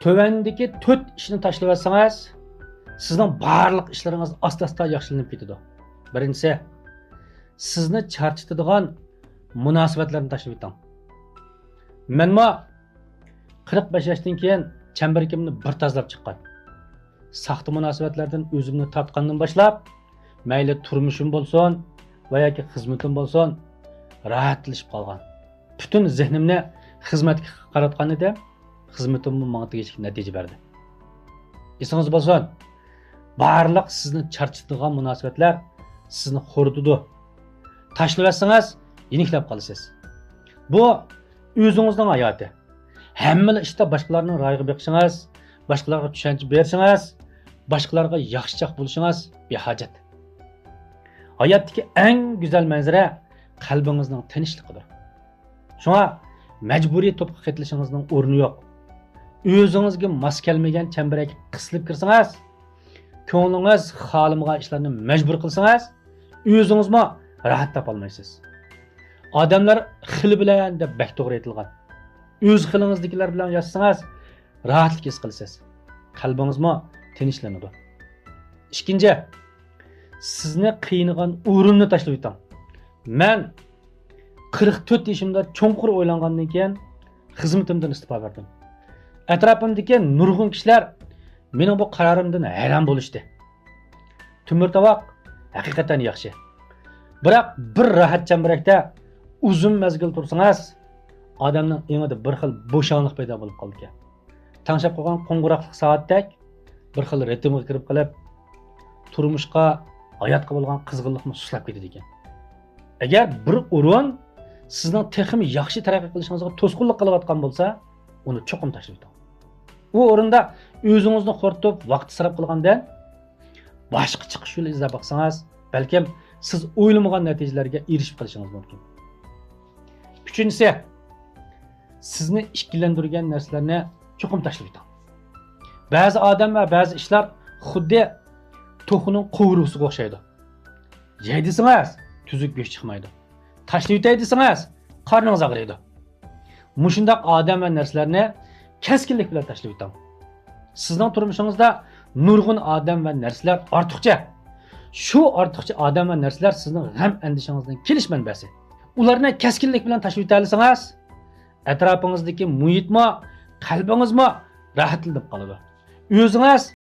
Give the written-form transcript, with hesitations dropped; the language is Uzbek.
Tövəndəki 4 işini taşlayırsanız, sizin barlıq işləriniz asta-asta yaxşılanıb ketidi. Birincisi, sizni charchitadigan munosabatlarni tashlab o'ting. Menma 45 yoshdan keyin chambarkimni bir tozalab chiqqan. Saxta munosabatlardan o'zimni tortgandan boshlab, mayli turmushim bo'lsin va yoki xizmatim bo'lsin, rahatlashib qolgan. Butun zehnimni xizmatga qaratgan edim. Xizmatimni menga tegishli natija berdi. Esingiz bo'lsin, barliq sizni charchitadigan munosabatlar sizni xo'ritadi. Tashlaversangiz, yeniklab qolasiz. Bu o'zingizning hayoti. Hamma ishda boshqalarning ra'yiga beqishingiz, boshqalarga tushuncha bersangiz, boshqalarga yaxshichoq bo'lishingiz behojat. Hayotdagi eng go'zal manzara qalbingizning tinchligidir. Shunga majburiy to'pqa qatnashingizning o'rni yo'q. O'zingizga mos kelmagan chambarakka qisilib kirsangiz, ko'nglingiz xohlamagan ishlarni majbur qilsangiz, o'zingizmi rahat topolmaysiz. Odamlar xili bilan deb bak to'g'ri aytilgan. O'z xilingizdagilar bilan yashasangiz, rahatlik his qilasiz. Qalbingizmi tinchlanadi. Ikkinchi, sizni qiynagan o'rinni tashlab o'ting. Men 44 yoshimda cho'nqur o'ylangandan keyin xizmatimdan istifa berdim. Atrofimdagi nurg'un kishilar mening bu qarorimdan hayron bo'lishdi. Tumur tovoq haqiqatan yaxshi. Biroq bir rahat chambarakda uzun mezgil tursangiz, odamning o'ngida bir xil bo'shonlik paydo bo'lib qoldi ekan. Tanshab qolgan qo'ng'iroqlik soatdek bir xil ritmga kirib qolib, turmushga, hayotga bo'lgan qizg'inlikni suslab ketadi ekan. Agar bir o'rin sizning texmi yaxshi taraqqiy qilishingizga to'sqinlik qilayotgan bo'lsa, uni cho'qim tashlab o'ting. U o'rinda o'zingizni xo'rtib, vaqt sarf qilgandan boshqa chiqish yo'li izlab baqsangiz, balkim siz o'ylamagan natijalarga erishib qolishingiz mumkin. Uchinchisi, sizni ishkilantirgan narsalarni cho'qim tashlab o'ting. Ba'zi odam va ba'zi ishlar xuddi to'qining quvurg'isiga o'xshaydi. Yey desangiz, tuzuk go'sht chiqmaydi. Tashlab o'tay desangiz, qorningiz og'riydi. Mushundaq odam va narsalarni keskinlik bilan tashlab o'ting. Sizning turmushingizda nurg'un odam va narsalar ortiqcha. Shu ortiqcha odam va narsalar sizning g'am andishingizning kelish manbasi. Ularni keskinlik bilan tashlab o'tsangiz, atrofingizdagi muhitmi, qalbingizmi rahatlanib qoladi. O'zingiz